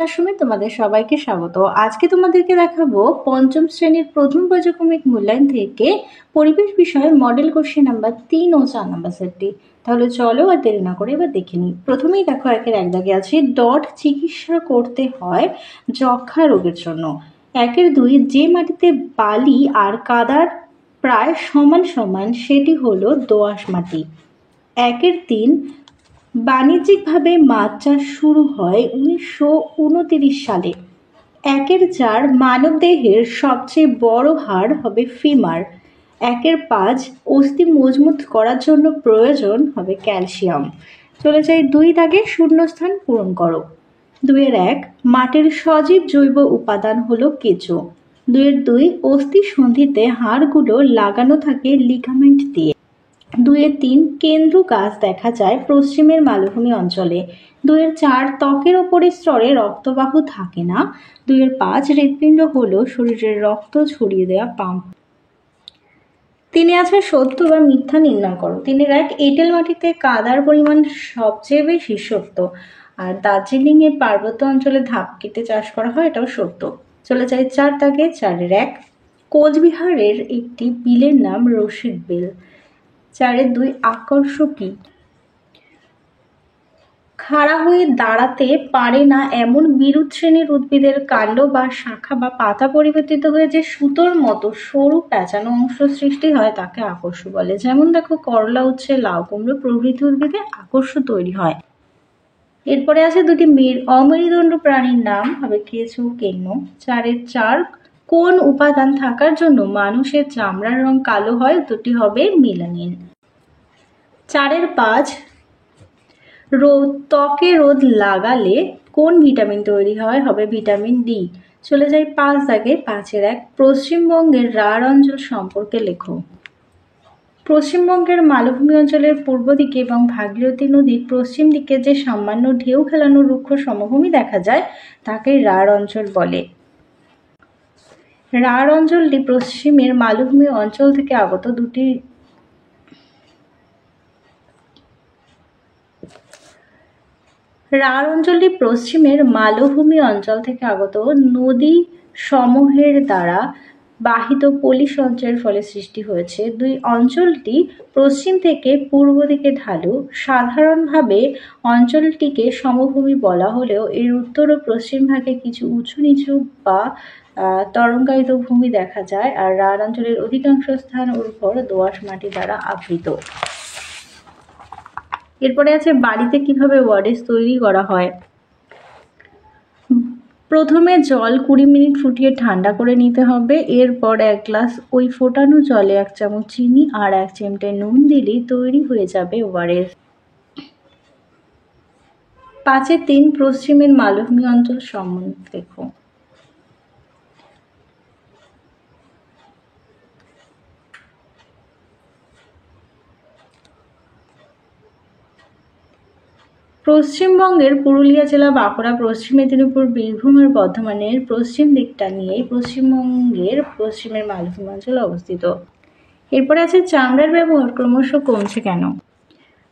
আশ্রমে তোমাদের সবাইকে স্বাগত। আজকে তোমাদেরকে দেখাবো পঞ্চম শ্রেণীর প্রথম পর্যায়ক্রমিক মূল্যায়ন থেকে পরিবেশ বিষয়ে মডেল কোশ্চেন নাম্বার 3 ও 4 নাম্বার সেটটি। তাহলে চলো আর দেরি না করে এবার দেখে নিই। প্রথমেই দেখো একের এক দাগে আছে ডট চিকিৎসা করতে হয় যক্ষা রোগের জন্য। একের দুই যে মাটিতে বালি আর কাদার প্রায় সমান সমান সেটি হলো দোআঁশ মাটি। একের তিন বাণিজ্যিকভাবে মাছ চাষ শুরু হয় 1929 সালে। একের চার মানবদেহের সবচেয়ে বড় হাড় হবে ফিমার। একের পাঁচ অস্থি মজবুত করার জন্য প্রয়োজন হবে ক্যালসিয়াম। চলে যাই দুই দাগে শূন্যস্থান পূরণ করো। দুইয়ের এক মাটির সজীব জৈব উপাদান হলো কেঁচো। দুইয়ের দুই অস্থি সন্ধিতে হাড়গুলো লাগানো থাকে লিগামেন্ট দিয়ে। দুইয়ের তিন কেন্দ্র গাছ দেখা যায় পশ্চিমের মালভূমি অঞ্চলে। দুইয়ের চার ত্বকের ওপরের স্তরে রক্তবাহ থাকে না। দুইয়ের পাঁচ হৃৎপিণ্ড হলো শরীরের রক্ত ছড়িয়ে দেওয়া পাম্প। তিনে আছে সত্য বা মিথ্যা নির্ণয় করো। তিনের এক এঁটেল মাটিতে কাদার পরিমাণ সবচেয়ে বেশি সত্য। আর দার্জিলিং এর পার্বত্য অঞ্চলে ধাপ কেটে চাষ করা হয়, এটাও সত্য। চলে যায় চার দাগে। চারের এক কোচবিহারের একটি বিলের নাম রশিদ বিল। চারের দুই আকর্ষকী খাড়া হয়ে দাঁড়াতে পারে না এমন বিরুৎ শ্রেণীর উদ্ভিদের কাণ্ড বা শাখা বা পাতা পরিবর্তিত হয়ে যে সুতোর মতো সরু প্যাঁচানো অংশ সৃষ্টি হয় তাকে আকর্ষ বলে। যেমন দেখো করলা, উচ্ছে, লাউ, কুমড়ো প্রভৃতি উদ্ভিদে আকর্ষ তৈরি হয়। এরপরে আছে দুটি অমেরুদণ্ড প্রাণীর নাম হবে কেঁচো, কেন্ন। চারের চার কোন উপাদান থাকার জন্য মানুষের চামড়ার রং কালো হয়? দুটি হবে মেলানিন। চারের পাঁচ ত্বকে রোদ লাগালে কোন ভিটামিন তৈরি হয়? হবে ভিটামিন ডি। চলে যাই পাঁচ দাগে। পাঁচের এক পশ্চিমবঙ্গের রাঢ় অঞ্চল সম্পর্কে লেখো। পশ্চিমবঙ্গের মালভূমি অঞ্চলের পূর্ব দিকে এবং ভাগীরথী নদীর পশ্চিম দিকে যে সামান্য ঢেউ খেলানো রুক্ষ সমভূমি দেখা যায় তাকে রাঢ় অঞ্চল বলে। রাঢ় অঞ্চলটি পশ্চিমের মালভূমি অঞ্চল থেকে আগত রাঢ় অঞ্চলটি পশ্চিমের মালভূমি অঞ্চল থেকে আগত নদী সমূহের দ্বারা বাহিত পলি সঞ্চয়ের ফলে সৃষ্টি হয়েছে। দুই অঞ্চলটি পশ্চিম থেকে পূর্ব দিকে ঢালু। সাধারণভাবে অঞ্চলটিকে সমভূমি বলা হলেও এর উত্তর ও পশ্চিম ভাগে কিছু উঁচু নিচু বা তরঙ্গায়িত ভূমি দেখা যায়। আর রাঢ় অঞ্চলের অধিকাংশ স্থান উর্বর দোআঁশ মাটি দ্বারা আবৃত। এরপরে আছে বাড়িতে কিভাবে ওয়ারেস তৈরি করা হয়। প্রথমে জল 20 মিনিট ফুটিয়ে ঠান্ডা করে নিতে হবে। এরপর এক গ্লাস ওই ফোটানো জলে 1 চামচ চিনি আর 1 চিমটে নুন দিলেই তৈরি হয়ে যাবে ওয়ারেস। 5-এর 3 পশ্চিমের মালভূমি অঞ্চল সম্বন্ধে দেখো। পশ্চিমবঙ্গের পুরুলিয়া জেলা, বাঁকুড়া, পশ্চিম মেদিনীপুর, বীরভূম আর বর্ধমানের পশ্চিম দিকটা নিয়েই পশ্চিমবঙ্গের পশ্চিমের মালভূমি অঞ্চল অবস্থিত। এরপরে আছে চামড়ার ব্যবহার ক্রমশ কমছে কেন।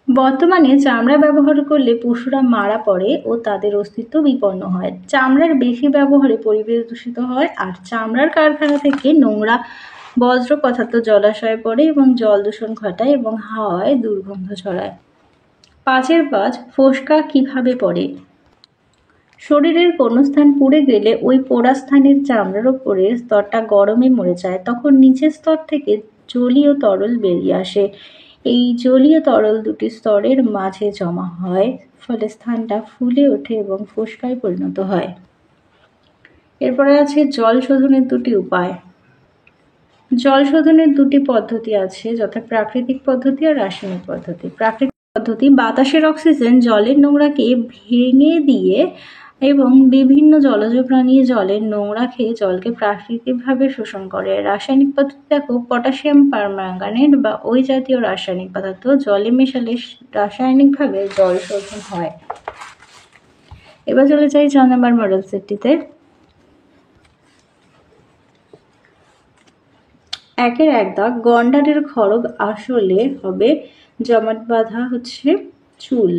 বর্তমানে চামড়া ব্যবহার করলে পশুরা মারা পড়ে ও তাদের অস্তিত্ব বিপন্ন হয়। চামড়ার বেশি ব্যবহারে পরিবেশ দূষিত হয় আর চামড়ার কারখানা থেকে নোংরা বজ্র পদার্থ জলাশয়ে পড়ে এবং জল দূষণ ঘটায় এবং হাওয়ায় দুর্গন্ধ ছড়ায়। 5-এর 5 ফোসকা কিভাবে পড়ে। শরীরের কোনো স্থান পুড়ে গেলে ওই পোড়া স্থানের চামড়ার ওপরের স্তরটা গরমে মরে যায়, তখন নিচের স্তর থেকে জলীয় তরল বেরিয়ে আসে। এই জলীয় তরল দুটি স্তরের মাঝে জমা হয়, ফলে স্থানটা ফুলে ওঠে এবং ফোসকায় পরিণত হয়। এরপরে আছে জল শোধনের দুটি উপায়। জল শোধনের দুটি পদ্ধতি আছে, যথা প্রাকৃতিক পদ্ধতি আর রাসায়নিক পদ্ধতি। প্রাকৃতিক পদ্ধতি বাতাসের অক্সিজেন জলের নোংরাকে ভেঙে দিয়ে এবং বিভিন্ন জলজ প্রাণী জলের নোংরা খেয়ে জলকে প্রাকৃতিকভাবে শোষণ করে। রাসায়নিক পদ্ধতি দেখো পটাশিয়াম পারম্যাঙ্গানেট বা ওই জাতীয় রাসায়নিক পদার্থ জলে মেশালে রাসায়নিকভাবে জল শোধন হয়। এবার চলে যাই 4 নম্বর মডেল সেটটিতে। 1-এর 1 দাগ গন্ডারের খড়গ আসলে হবে জমাট বাঁধা চুল।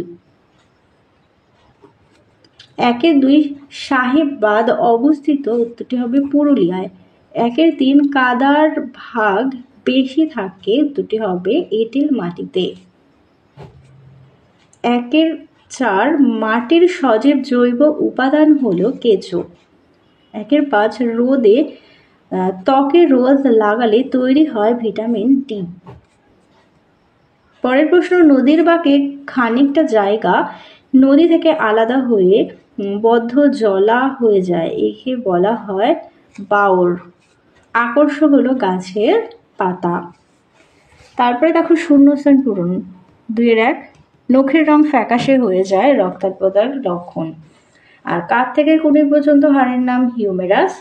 2 সাহেববাদ অবস্থিত, উত্তরটি হবে পুরুলিয়ায়। 3 কাদার ভাগ বেশি থাকে, উত্তরটি হবে এঁটেল মাটিতে। 4 মাটির সজীব জৈব উপাদান হলো কেঁচো। 5 রোদে ত্বকে রোদ লাগালে তৈরি হয় ভিটামিন ডি। পরের প্রশ্ন, নদীর বাঁকে খানিকটা জায়গা নদী থেকে আলাদা হয়ে বদ্ধ জলা হয়ে যায়, একে বলা হয় বাওর। আকর্ষ হলো গাছের পাতা। তারপরে দেখো শূন্যস্থান পূরণ। 2-1 নখের রং ফ্যাকাশে হয়ে যায়, রক্তাল্পতার লক্ষণ। আর কাঁধ থেকে কনুই পর্যন্ত হাড়ের নাম হিউমেরাস।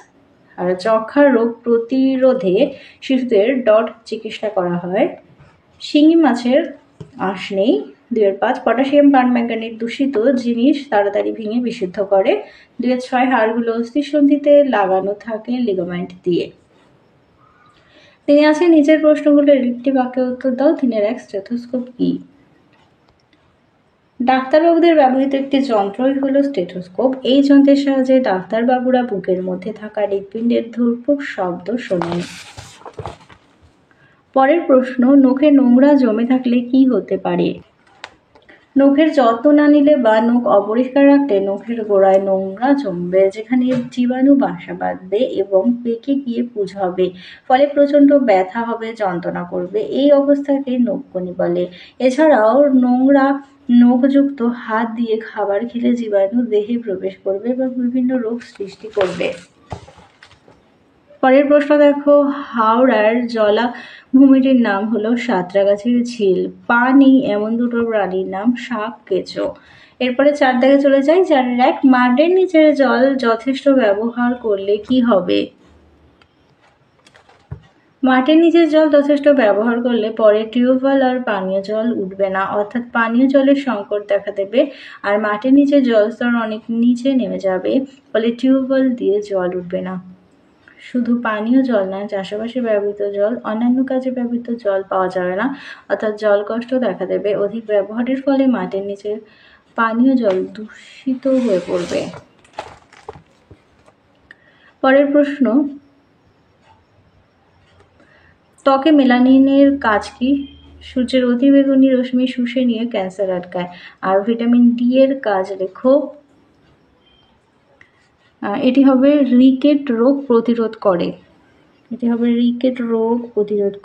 আর যক্ষার রোগ প্রতিরোধে শিশুদের ডট চিকিৎসা করা হয়। শিঙি মাছের আঁশ নেই। 2-5 পটাশিয়াম পারম্যাঙ্গানেট দূষিত জিনিস তাড়াতাড়ি ভেঙে বিশুদ্ধ করে। 2-6 হাড়গুলো অস্থিসন্ধিতে লাগানো থাকে লিগামেন্ট দিয়ে। 3 আছে নিচের প্রশ্নগুলোর একটি বাক্যে উত্তর দাও। 3-1 স্টেথোস্কোপ কি? ডাক্তারবাবুদের ব্যবহৃত একটি যন্ত্রই হলো স্টেথোস্কোপ। এই যন্ত্রের সাহায্যে ডাক্তারবাবুরা বুকের মধ্যে থাকা হৃৎপিণ্ডের ধুকপুক শব্দ শোনেন। পরের প্রশ্ন, নখে নোংরা জমে থাকলে কি হতে পারে? নখের যত্ন না নিলে বা নখ অপরিষ্কার রাখলে নখের গোড়ায় নোংরা জমবে, যেখানে জীবাণু বাসা বাঁধবে এবং পেকে গিয়ে পুঁজ হবে। ফলে প্রচণ্ড ব্যথা হবে, যন্ত্রণা করবে। এই অবস্থাকে নখকনি বলে। এছাড়াও নোংরা নখযুক্ত হাত দিয়ে খাবার খেলে জীবাণু দেহে প্রবেশ করবে এবং বিভিন্ন রোগ সৃষ্টি করবে। পরের প্রশ্ন দেখো, হাওড়ার জলাভূমিটির নাম হলো সাঁতরাগাছির ঝিল। পা নেই এমন দুটো প্রাণীর নাম সাপ, কেঁচো। এরপরে 4 দাগে চলে যাই। 4-1 মাটির নিচের জল যথেষ্ট ব্যবহার করলে কি হবে? মাটির নিচের জল যথেষ্ট ব্যবহার করলে পরে টিউবওয়েল আর পানীয় জল উঠবে না, অর্থাৎ পানীয় জলের সংকট দেখা দেবে। আর মাটির নিচের জলস্তর অনেক নিচে নেমে যাবে, ফলে টিউবওয়েল দিয়ে জল উঠবে না। শুধু পানীয় জল নয়, চাষাবাসে ব্যবহৃত জল, অন্যান্য কাজে ব্যবহৃত জল পাওয়া যাবে না, অর্থাৎ জল কষ্ট দেখা দেবে। অধিক ব্যবহারের ফলে মাটির নিচের পানীয় জল দূষিত হয়ে পড়বে। পরের প্রশ্ন, ত্বকে মেলানিনের কাজ কি? সূর্যের অতিবেগুনি রশ্মি শুষে নিয়ে ক্যান্সার আটকায়। আর ভিটামিন ডি এর কাজ লেখো। এটি হবে রিকেট রোগ প্রতিরোধ করে। রিকেট রোগ প্রতিরোধ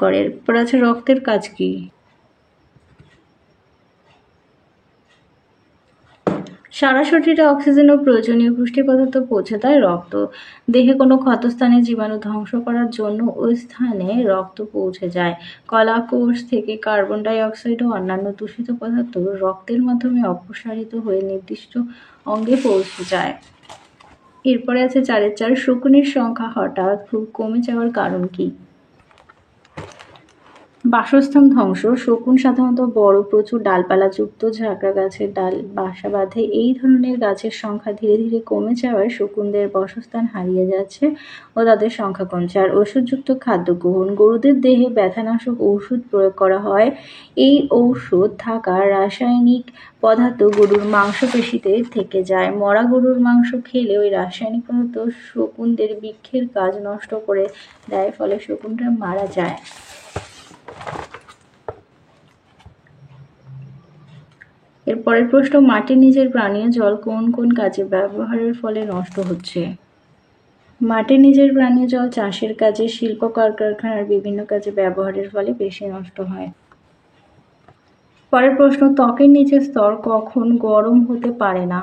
করে। এরপর আছে রক্তের কাজ কি? সারা শরীরে অক্সিজেন ও প্রয়োজনীয় পুষ্টি পদার্থ পৌঁছে দেয় রক্ত। দেহে কোনো ক্ষতস্থানে জীবাণু ধ্বংস করার জন্য ওই স্থানে রক্ত পৌঁছে যায়। কলাকোষ থেকে কার্বন ডাই অক্সাইড ও অন্যান্য দূষিত পদার্থ রক্তের মাধ্যমে অপসারিত হয়ে নির্দিষ্ট অঙ্গে পৌঁছে যায়। এরপরে আছে 4-4 শকুনের সংখ্যা হঠাৎ খুব কমে যাওয়ার কারণ কি? বাসস্থান ধ্বংস। শকুন সাধারণত বড় প্রচুর ডালপালাযুক্ত ঝাঁকড়া গাছের ডাল বাসা বাঁধে। এই ধরনের গাছের সংখ্যা ধীরে ধীরে কমে যাওয়ায় শকুনদের বাসস্থান হারিয়ে যাচ্ছে ও তাদের সংখ্যা কমছে। আর ওষুধযুক্ত খাদ্য গ্রহণ। গরুদের দেহে ব্যথানাশক ঔষধ প্রয়োগ করা হয়। এই ঔষধ থাকা রাসায়নিক পদার্থ গরুর মাংসপেশিতে থেকে যায়। মরা গরুর মাংস খেলে ওই রাসায়নিক পদার্থ শকুনদের বৃক্ষের কাজ নষ্ট করে দেয়, ফলে শকুনরা মারা যায়। এরপরের প্রশ্ন, মাটির নিচের পানীয় জল কোন কোন কাজে ব্যবহারের ফলে নষ্ট হচ্ছে? মাটির নিচের পানীয় জল চাষের কাজে, শিল্প কলকারখানার বিভিন্ন কাজে ব্যবহারের ফলে বেশি নষ্ট হয়। পরের প্রশ্ন, ত্বকের নিচের স্তর কখন গরম হতে পারে না?